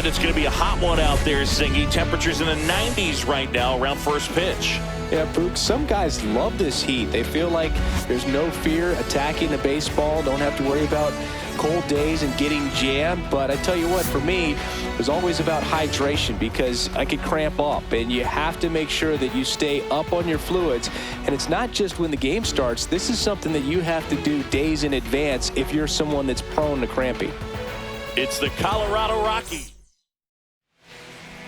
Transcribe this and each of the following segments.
And it's going to be a hot one out there, Singy. Temperatures in the 90s right now around first pitch. Yeah, Boog, some guys love this heat. They feel like there's no fear attacking the baseball, don't have to worry about cold days and getting jammed. But I tell you what, for me, it was always about hydration because I could cramp up, and you have to make sure that you stay up on your fluids. And it's not just when the game starts. This is something that you have to do days in advance if you're someone that's prone to cramping. It's the Colorado Rockies.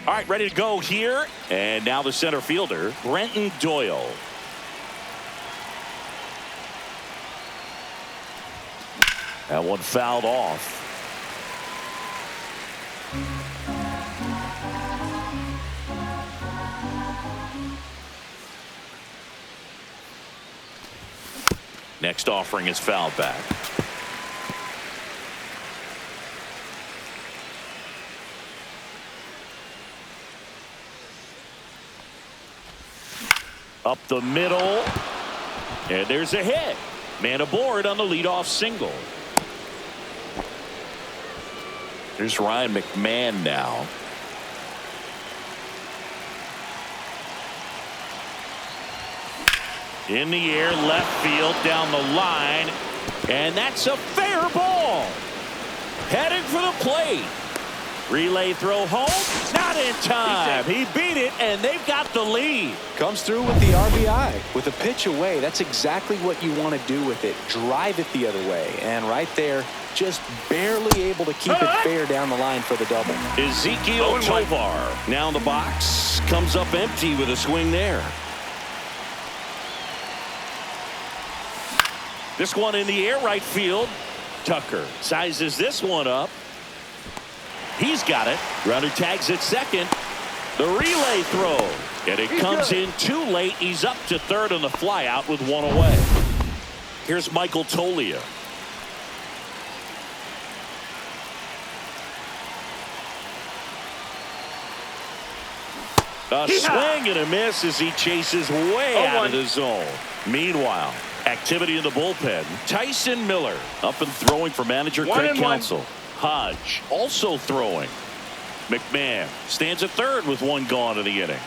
All right, ready to go here. And now the center fielder, Brenton Doyle. That one fouled off. Next offering is fouled back. Up the middle. And there's a hit. Man aboard on the leadoff single. There's Ryan McMahon now. In the air, left field, down the line. And that's a fair ball. Heading for the plate. Relay throw home. Not in time. He beat it, and they've got the lead. Comes through with the RBI. With a pitch away, that's exactly what you want to do with it. Drive it the other way. And right there, just barely able to keep it fair down the line for the double. Ezekiel Tovar now in the box. Comes up empty with a swing there. This one in the air, right field. Tucker sizes this one up. He's got it. Runner tags at second. The relay throw. And it comes in too late. He's up to third on the fly out with one away. Here's Michael Toglia. A swing and a miss as he chases way out of the zone. Meanwhile, activity in the bullpen. Tyson Miller up and throwing for manager Craig Counsell. Hodge also throwing. McMahon stands at third with one gone in the inning.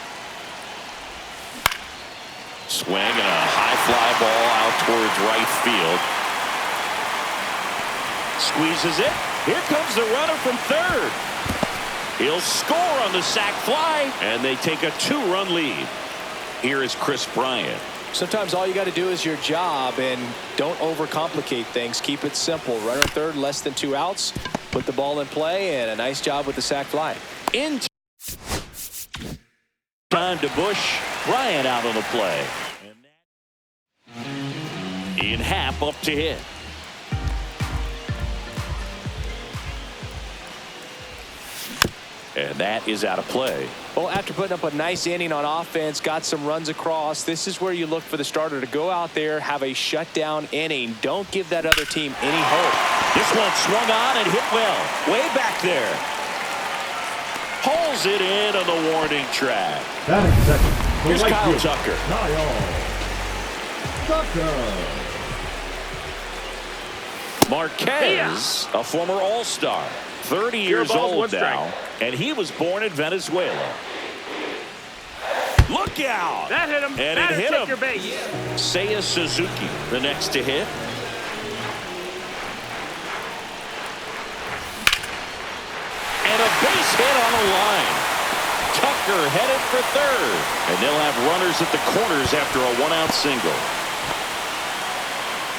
Swing and a high fly ball out towards right field. Squeezes it. Here comes the runner from third. He'll score on the sac fly, and they take a 2-run lead. Here is Chris Bryant. Sometimes all you got to do is your job, and don't overcomplicate things. Keep it simple. Runner third, less than 2 outs. Put the ball in play, and a nice job with the sac fly. In time to Bush. Bryant out on the play. In half up to hit. And that is out of play. Well, after putting up a nice inning on offense, got some runs across, this is where you look for the starter to go out there, have a shutdown inning. Don't give that other team any hope. This one swung on and hit well. Way back there. Hauls it in on the warning track. Batting second. Here's Kyle Tucker. Marquez, a former All-Star. 30 years old now, and he was born in Venezuela. Look out! That hit him. And it hit him. Your base. Seiya Suzuki, the next to hit. And a base hit on the line. Tucker headed for third, and they'll have runners at the corners after a 1-out single.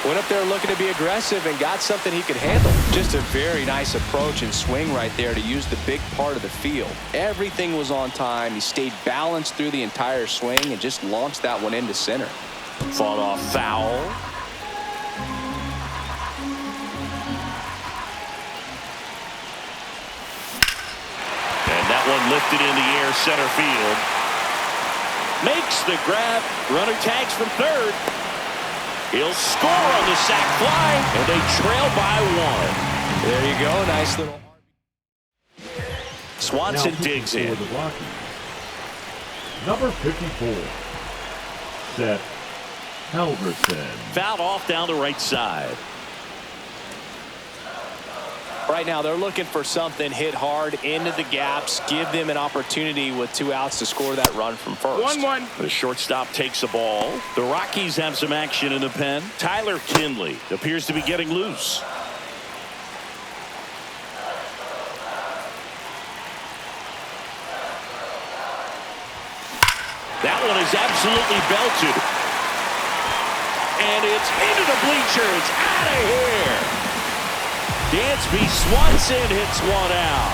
Went up there looking to be aggressive and got something he could handle. Just a very nice approach and swing right there to use the big part of the field. Everything was on time. He stayed balanced through the entire swing and just launched that one into center. Fought off foul. And that one lifted in the air center field. Makes the grab. Runner tags from third. He'll score on the sac fly, and they trail by 1. There you go. Nice little. Swanson digs in. The Rockies. Number 54. Seth Halverson. Fouled off down the right side. Right now, they're looking for something, hit hard into the gaps, give them an opportunity with 2 outs to score that run from first. 1-1. The shortstop takes the ball. The Rockies have some action in the pen. Tyler Kinley appears to be getting loose. That one is absolutely belted. And it's into the bleachers. Out of here. Dansby Swanson hits one out.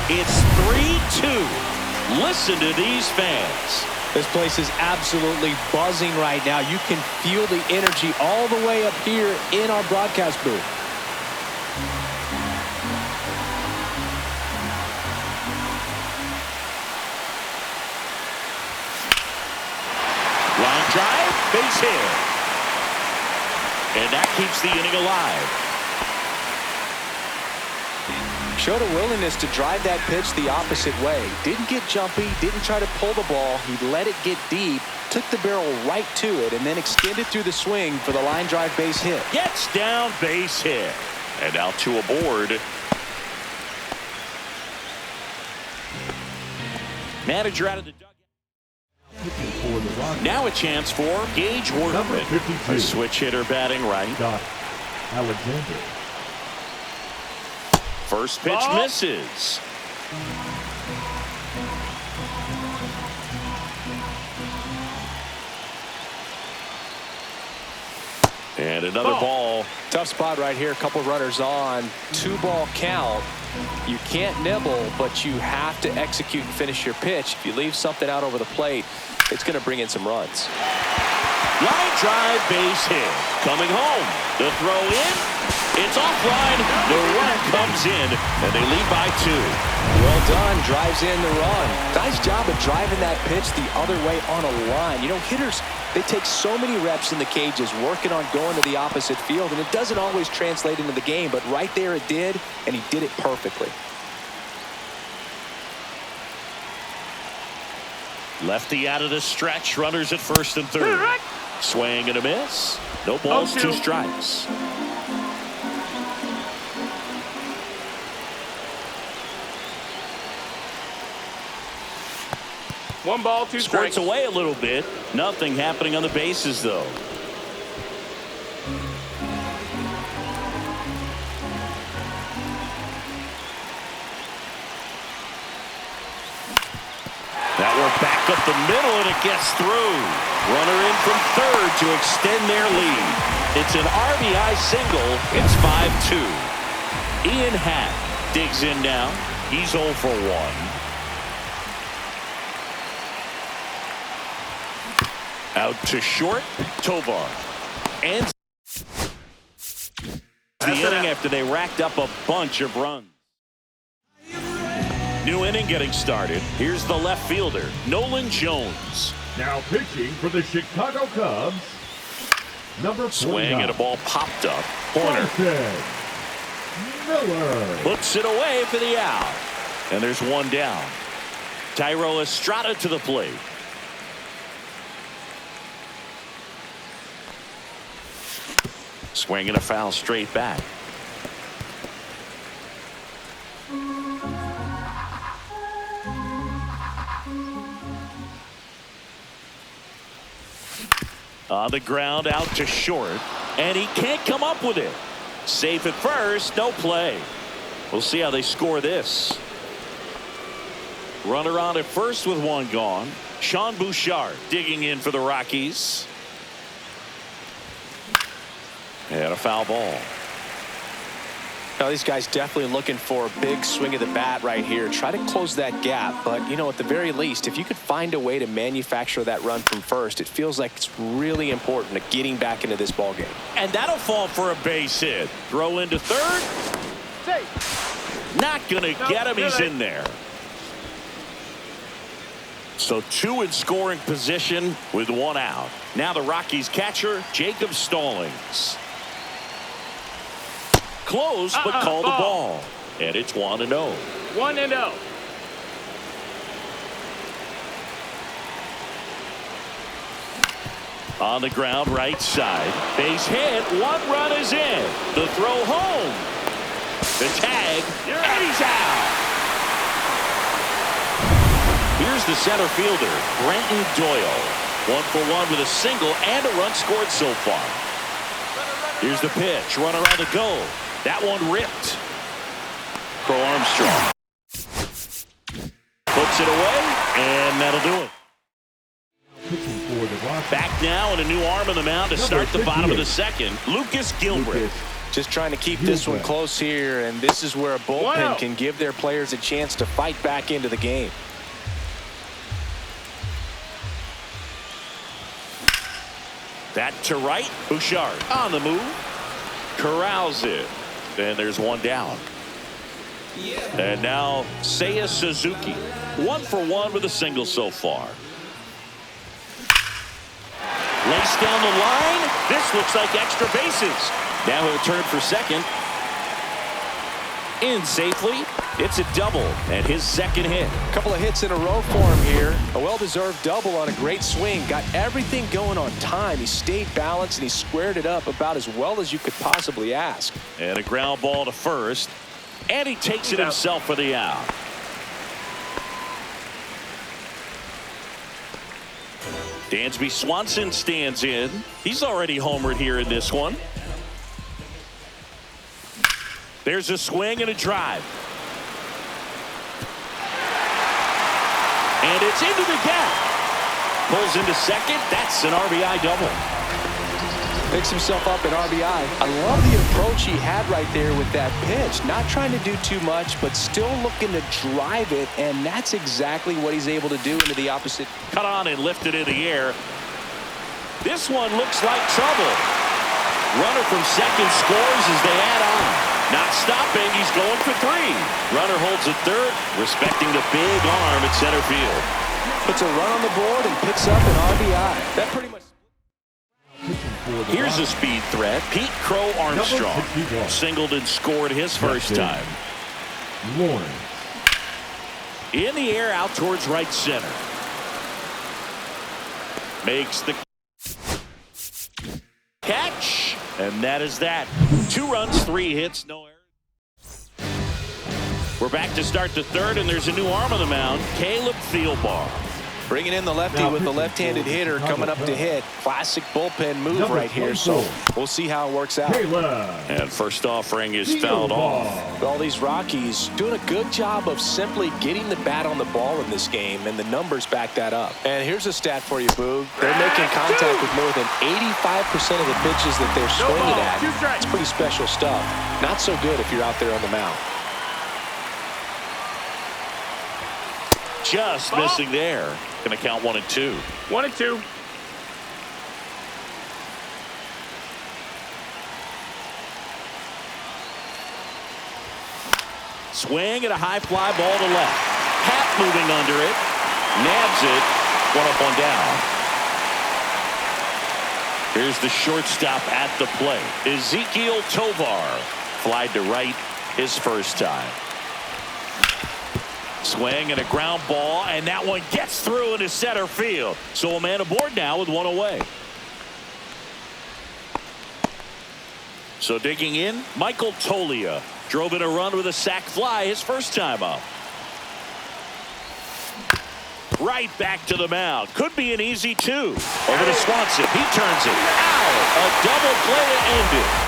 It's 3-2. Listen to these fans. This place is absolutely buzzing right now. You can feel the energy all the way up here in our broadcast booth. Line drive, base hit. And that keeps the inning alive. Showed a willingness to drive that pitch the opposite way. Didn't get jumpy, didn't try to pull the ball. He let it get deep, took the barrel right to it, and then extended through the swing for the line drive base hit. Gets down, base hit. And out to a board. Manager out of the dugout. For the Rockies, Now a chance for Gage number Workman. 52. A switch hitter batting right. Scott Alexander. First pitch misses. And another ball. Tough spot right here. A couple runners on. 2-ball count. You can't nibble, but you have to execute and finish your pitch. If you leave something out over the plate, it's going to bring in some runs. Line drive, base hit. Coming home. The throw in. It's offline. The run comes in, and they lead by 2. Well done. Drives in the run. Nice job of driving that pitch the other way on a line. You know, hitters, they take so many reps in the cages working on going to the opposite field, and it doesn't always translate into the game, but right there it did, and he did it perfectly. Lefty out of the stretch. Runners at first and third. Swing and a miss. No balls, 2 strikes. One ball, 2 strikes. Squirts away a little bit. Nothing happening on the bases, though. That one back up the middle, and it gets through. Runner in from third to extend their lead. It's an RBI single. It's 5-2. Ian Happ digs in now. He's 0 for 1. Out to short, Tovar. And the inning after they racked up a bunch of runs. New inning getting started. Here's the left fielder, Nolan Jones. Now pitching for the Chicago Cubs, number 49. Swing and a ball popped up. Corner. Miller. Puts it away for the out. And there's one down. Thairo Estrada to the plate. Swing and a foul straight back. On the ground, out to short, and he can't come up with it. Safe at first, no play. We'll see how they score this. Runner on at first with one gone. Sean Bouchard digging in for the Rockies. And a foul ball. Now these guys definitely looking for a big swing of the bat right here. Try to close that gap, but you know, at the very least, if you could find a way to manufacture that run from first, it feels like it's really important to getting back into this ball game. And that'll fall for a base hit. Throw into third. Not gonna get him. He's in there. So 2 in scoring position with 1 out. Now the Rockies catcher, Jacob Stallings. Close, but called the ball. And it's 1-0. 1-0. On the ground, right side. Base hit. 1 run is in. The throw home. The tag, and he's out. Here's the center fielder, Brenton Doyle. 1 for 1 with a single and a run scored so far. Here's the pitch, runner on the go. That one ripped. Crow Armstrong puts it away, and that'll do it. Pitching for the Rockies. Back now and a new arm on the mound to start the bottom of the second. Lucas Gilbert. Just trying to keep this one close here, and this is where a bullpen can give their players a chance to fight back into the game. That to right. Bouchard on the move. Corrals it. And there's one down. And now Seiya Suzuki. 1 for 1 with a single so far. Laced down the line. This looks like extra bases. Now he'll turn for second. In safely. It's a double and his second hit. A couple of hits in a row for him here. A well-deserved double on a great swing. Got everything going on time. He stayed balanced and he squared it up about as well as you could possibly ask. And a ground ball to first. And he takes it himself for the out. Dansby Swanson stands in. He's already homered here in this one. There's a swing and a drive. And it's into the gap. Pulls into second. That's an RBI double. Picks himself up in RBI. I love the approach he had right there with that pitch. Not trying to do too much, but still looking to drive it, and that's exactly what he's able to do into the opposite. Cut on and lifted in the air. This one looks like trouble. Runner from second scores as they add on. Not stopping. He's going for 3. Runner holds at third, respecting the big arm at center field. Puts a run on the board and picks up an RBI. That pretty much. Here's a speed threat. Pete Crow Armstrong singled and scored his first time. Lawrence. In the air out towards right center. Makes the catch. And that is that. 2 runs, 3 hits, no errors. We're back to start the third, and there's a new arm on the mound. Caleb Thielbar. Bringing in the lefty with the left-handed hitter coming up to hit. Classic bullpen move right here, so we'll see how it works out. And first offering is fouled off. All these Rockies doing a good job of simply getting the bat on the ball in this game, and the numbers back that up. And here's a stat for you, Boog. They're making contact with more than 85% of the pitches that they're swinging at. It's pretty special stuff. Not so good if you're out there on the mound. Just missing there. Going to count 1 and 2. 1 and 2. Swing and a high fly ball to left. Hat moving under it. Nabs it. 1 up, 1 down. Here's the shortstop at the plate. Ezekiel Tovar. Flied to right his first time. Swing and a ground ball, and that one gets through into center field. So a man aboard now with 1 away. So digging in, Michael Tolia drove in a run with a sac fly his first time up. Right back to the mound. Could be an easy 2. Over to Swanson. He turns it out. A double play to end it.